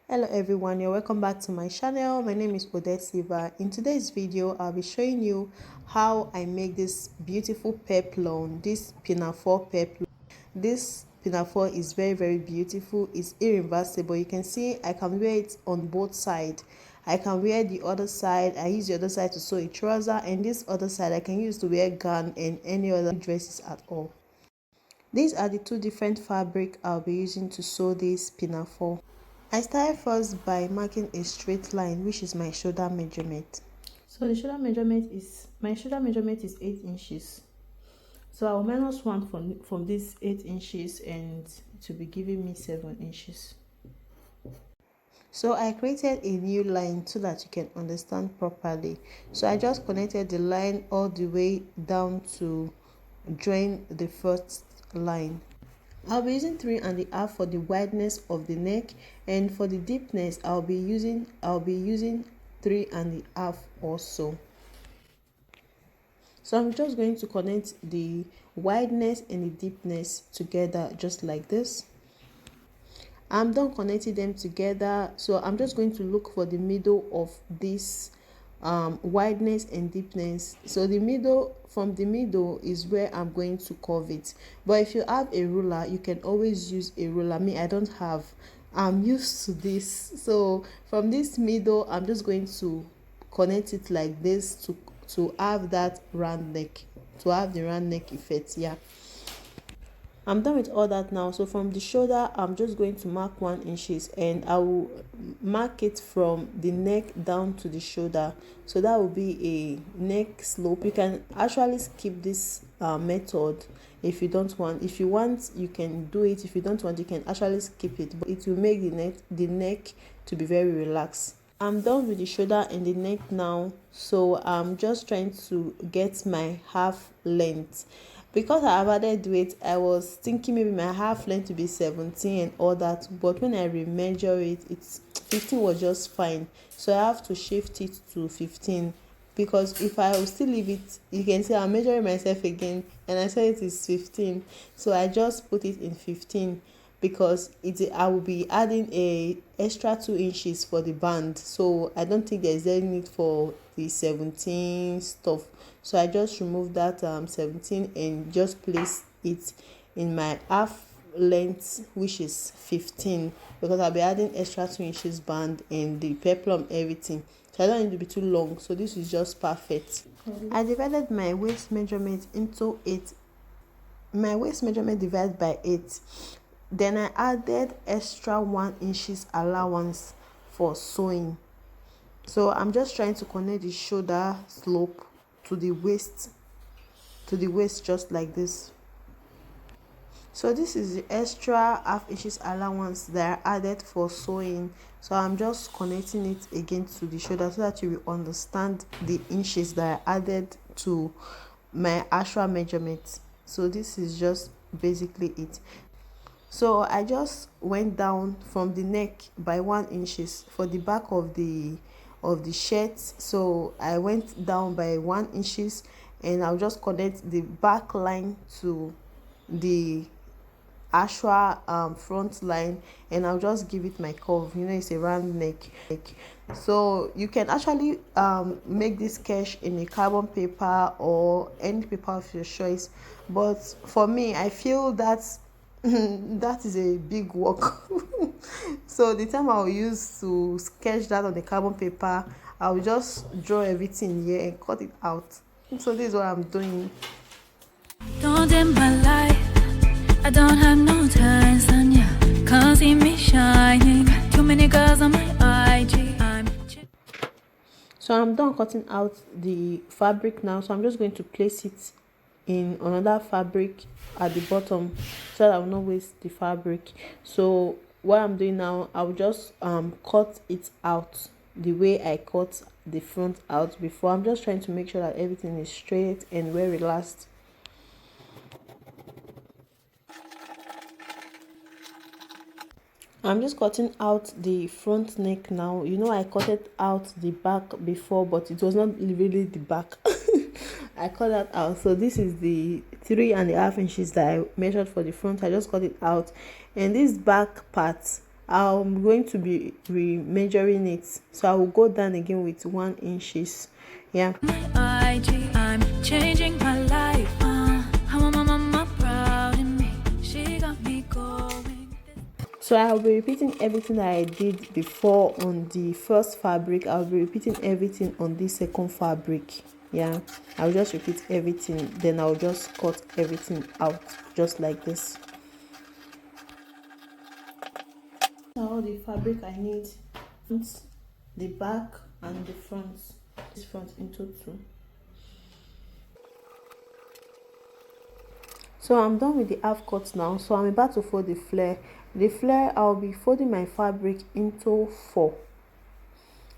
Hello everyone, you're welcome back to my channel. My name is Odette Silva. In today's video I'll be showing you how I make this beautiful peplum, this pinafore peplum. This pinafore is very beautiful. It's irreversible. You can see I can wear it on both sides. I can wear the other side. I use the other side to sew a trouser, and this other side I can use to wear gown and any other dresses at all. These are the two different fabric I'll be using to sew this pinafore. I started first by marking a straight line, which is my shoulder measurement. So the shoulder measurement is, my shoulder measurement is 8 inches. So I'll minus 1 from this 8 inches and it will be giving me 7 inches. So I created a new line so that you can understand properly. So I just connected the line all the way down to join the first line. I'll be using 3.5 for the wideness of the neck, and for the deepness I'll be using 3.5 also. So I'm just going to connect the wideness and the deepness together just like this. I'm done connecting them together, so I'm just going to look for the middle of this wideness and deepness. So the middle, from the middle is where I'm going to curve it. But if you have a ruler, you can always use a ruler. Me, I don't have. I'm used to this. So from this middle, I'm just going to connect it like this to have that round neck, to have the round neck effect. Yeah, I'm done with all that now. So from the shoulder I'm just going to mark 1 inches, and I will mark it from the neck down to the shoulder. So that will be a neck slope. You can actually skip this method if you don't want. If you want, you can do it. If you don't want, you can actually skip it, but it will make the neck to be very relaxed. I'm done with the shoulder and the neck now, so I'm just trying to get my half length. Because I have added weight, I was thinking maybe my half length to be 17 and all that, but when I remeasure it, it's 15 was just fine. So I have to shift it to 15, because if I will still leave it, you can see I'm measuring myself again and I said it is 15. So I just put it in 15 because I will be adding a extra 2 inches for the band, so I don't think there's any need for the 17 stuff. So I just remove that 17 and just place it in my half length, which is 15, because I'll be adding extra 2 inches band and the peplum everything, so I don't need to be too long. So this is just perfect. I divided my waist measurement into 8. My waist measurement divided by 8. Then I added extra 1 inches allowance for sewing. So I'm just trying to connect the shoulder slope to the waist just like this. So this is the extra half inches allowance that I added for sewing. So I'm just connecting it again to the shoulder so that you will understand the inches that I added to my actual measurement. So this is just basically it. So I just went down from the neck by 1 inches for the back of the shirt. So I went down by 1 inches, and I'll just connect the back line to the actual front line, and I'll just give it my curve. You know, it's a round neck. So you can actually make this sketch in a carbon paper or any paper of your choice, but for me, I feel that's that is a big work. So the time I'll use to sketch that on the carbon paper, I'll just draw everything here and cut it out. So this is what I'm doing. Don't in my life, I don't have no ties, and you can't see me shining. Too many girls on my IG. So I'm done cutting out the fabric now, so I'm just going to place it in another fabric at the bottom so that I will not waste the fabric. So what I'm doing now, I'll just cut it out the way I cut the front out before. I'm just trying to make sure that everything is straight and well relaxed. I'm just cutting out the front neck now. You know, I cut it out the back before, but it was not really the back. I cut that out. So this is the 3.5 inches that I measured for the front. I just cut it out, and this back part I'm going to be re-measuring it, so I will go down again with 1 inches. Yeah, I'm changing my life. How my mama proud of me. She got me going. so I'll be repeating everything that I did before on the first fabric. I'll be repeating everything on the second fabric. Yeah, I'll just repeat everything, then I'll just cut everything out just like this. All the fabric I need, the back and the front, this front into two. So I'm done with the half cut now, so I'm about to fold the flare. The flare, I'll be folding my fabric into 4.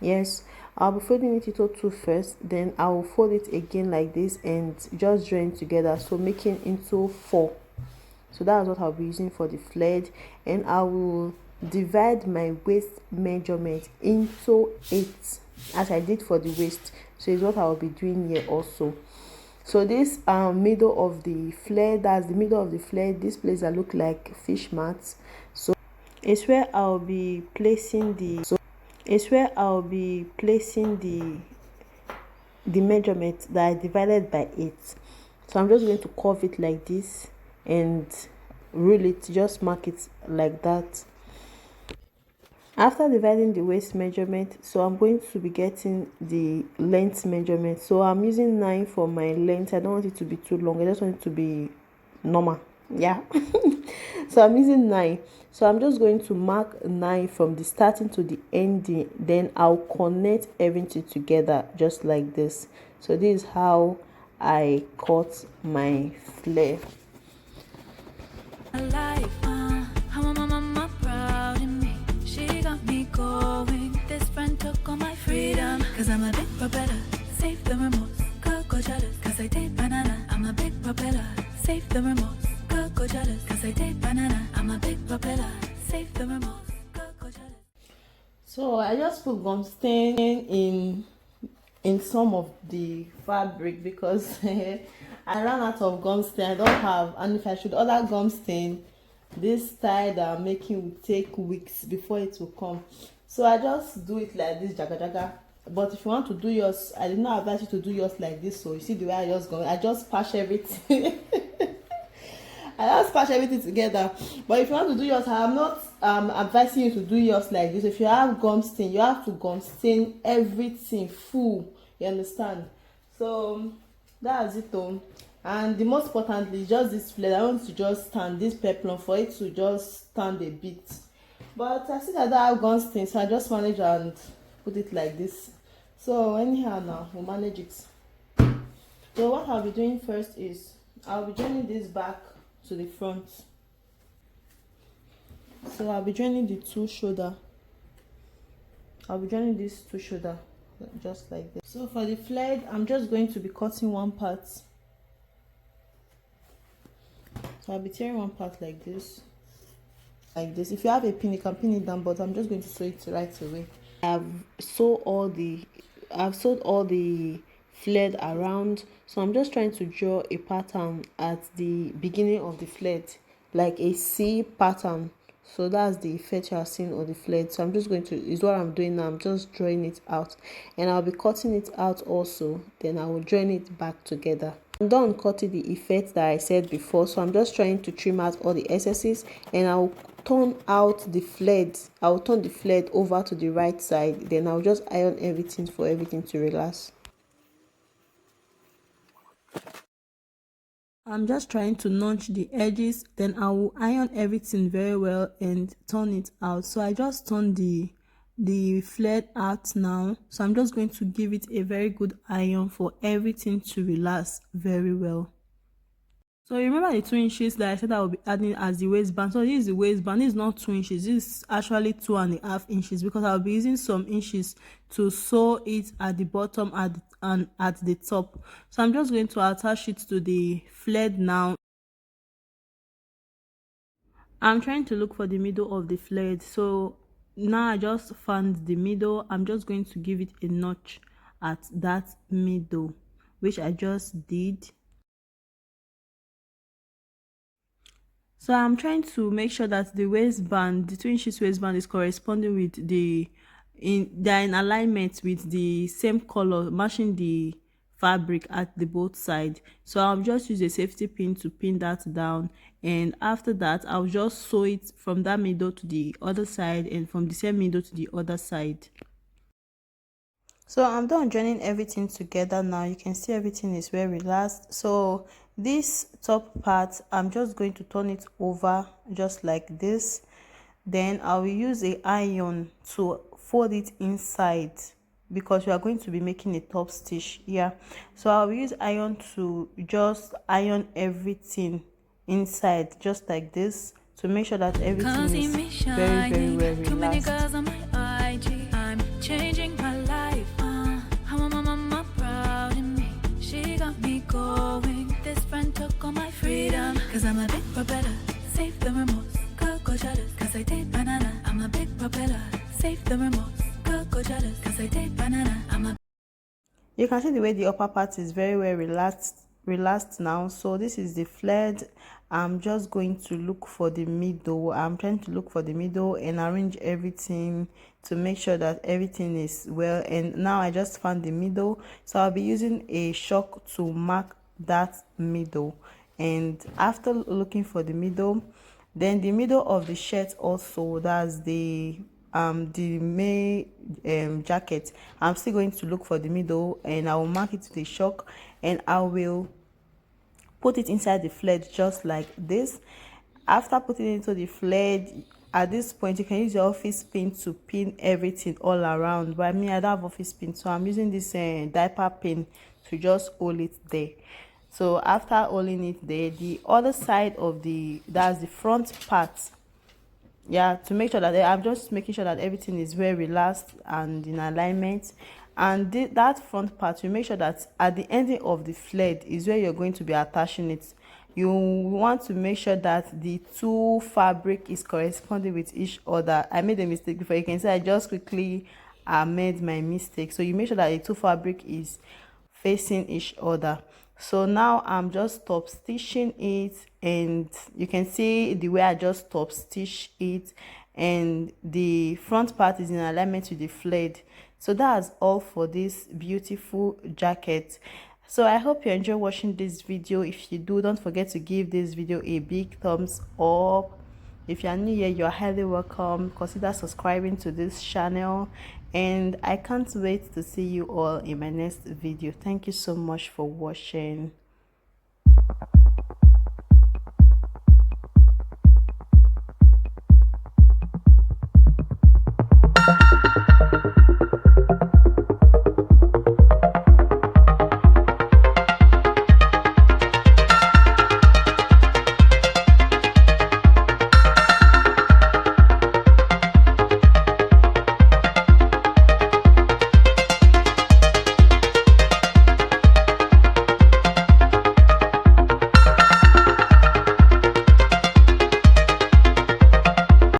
Yes, I'll be folding it into 2 first, then I will fold it again like this and just join together, so making into 4. So that's what I'll be using for the flared, and I will divide my waist measurement into 8 as I did for the waist. So it's what I'll be doing here also. So this middle of the flare, that's the middle of the flare, this place that look like fish mats, so it's where I'll be placing the the measurement that I divided by 8. So I'm just going to curve it like this and rule it, just mark it like that. After dividing the waist measurement, so I'm going to be getting the length measurement. So I'm using 9 for my length. I don't want it to be too long, I just want it to be normal. Yeah. So I'm using 9, so I'm just going to mark 9 from the starting to the ending, then I'll connect everything together just like this. So this is how I cut my flare. Life, how my mama proud of me. She got me going. This friend took all my freedom. Cause I'm a big propeller, save the remorse. Go jealous, cause I did banana. I'm a big propeller, save the remorse. Go jealous, cause I did banana. I'm a big propeller, save the remorse. Go jealous. So I just put gum stain in some of the fabric because I ran out of gum stain. I don't have, and if I should order gum stain, this style that I'm making will take weeks before it will come. So I just do it like this, jaga jaga. But if you want to do yours, I did not advise you to do yours like this. So you see the way I just go, I just patch everything. I just patch everything together. But if you want to do yours, I'm not advising you to do yours like this. If you have gum stain, you have to gum stain everything full. You understand? So that's it though. And the most importantly, just this flare. I want to just stand this peplum for it to just stand a bit. But I see that I have gum stain, so I just manage and put it like this. So anyhow now, we'll manage it. So what I'll be doing first is I'll be joining this back to the front. So I'll be joining the 2 shoulder. I'll be joining this 2 shoulder just like this. So for the flared, I'm just going to be cutting one part. So I'll be tearing one part like this. Like this. If you have a pin, you can pin it down, but I'm just going to sew it right away. I've sewed all the flared around, so I'm just trying to draw a pattern at the beginning of the flared, like a C pattern. So that's the effect you are seeing on the flared. So I'm just going to, is what I'm doing now, I'm just drawing it out, and I'll be cutting it out also, then I will join it back together. I'm done cutting the effect that I said before, so I'm just trying to trim out all the excesses, and I'll turn out the flared. I'll turn the flared over to the right side, then I'll just iron everything for everything to relax. I'm just trying to notch the edges, then I will iron everything very well and turn it out. So I just turned the flared out now, so I'm just going to give it a very good iron for everything to relax very well. So remember the 2 inches that I said I will be adding as the waistband. So this is the waistband. This is not 2 inches, this is actually 2.5 inches, because I'll be using some inches to sew it at the bottom and at the top. So I'm just going to attach it to the flared now. I'm trying to look for the middle of the flared. So now I just found the middle. I'm just going to give it a notch at that middle, which I just did. So I'm trying to make sure that the waistband, the twin sheet waistband, is corresponding with they're in alignment with the same color, matching the fabric at the both side. So I'll just use a safety pin to pin that down, and after that I'll just sew it from that middle to the other side and from the same middle to the other side. So I'm done joining everything together now. You can see everything is very relaxed. So this top part, I'm just going to turn it over just like this. Then I will use a iron to fold it inside, because we are going to be making a top stitch here. So I'll use iron to just iron everything inside just like this, to make sure that everything is very well relaxed. Too many girls on my IG. I'm changing my life. How my mama proud of me. She got me going. This friend took all my freedom. Cause I'm a big propeller. Save the remorse. Go jealous. Cause I did banana. I'm a big propeller. Save the remorse. Go jealous. Cause I did banana. I'm a. You can see the way the upper part is very well relaxed now. So this is the flared. I'm just going to look for the middle. I'm trying to look for the middle and arrange everything to make sure that everything is well. And now I just found the middle, so I'll be using a chalk to mark that middle. And after looking for the middle, then the middle of the shirt also, that's the May jacket, I'm still going to look for the middle, and I will mark it with a chalk, and I will put it inside the flared just like this. After putting it into the flared, at this point you can use your office pin to pin everything all around, but I don't have office pin, so I'm using this diaper pin to just hold it there. So after holding it there, the other side of that's the front part, yeah, to make sure that I'm just making sure that everything is very relaxed and in alignment. And that front part, you make sure that at the ending of the flared is where you're going to be attaching it. You want to make sure that the two fabric is corresponding with each other. I made a mistake before. You can see I just quickly made my mistake. So you make sure that the two fabric is facing each other. So now I'm just top stitching it, and you can see the way I just top stitch it, and the front part is in alignment with the flared. So that's all for this beautiful jacket. So I hope you enjoy watching this video. If you do, don't forget to give this video a big thumbs up. If you are new here, you're highly welcome. Consider subscribing to this channel, and I can't wait to see you all in my next video. Thank you so much for watching.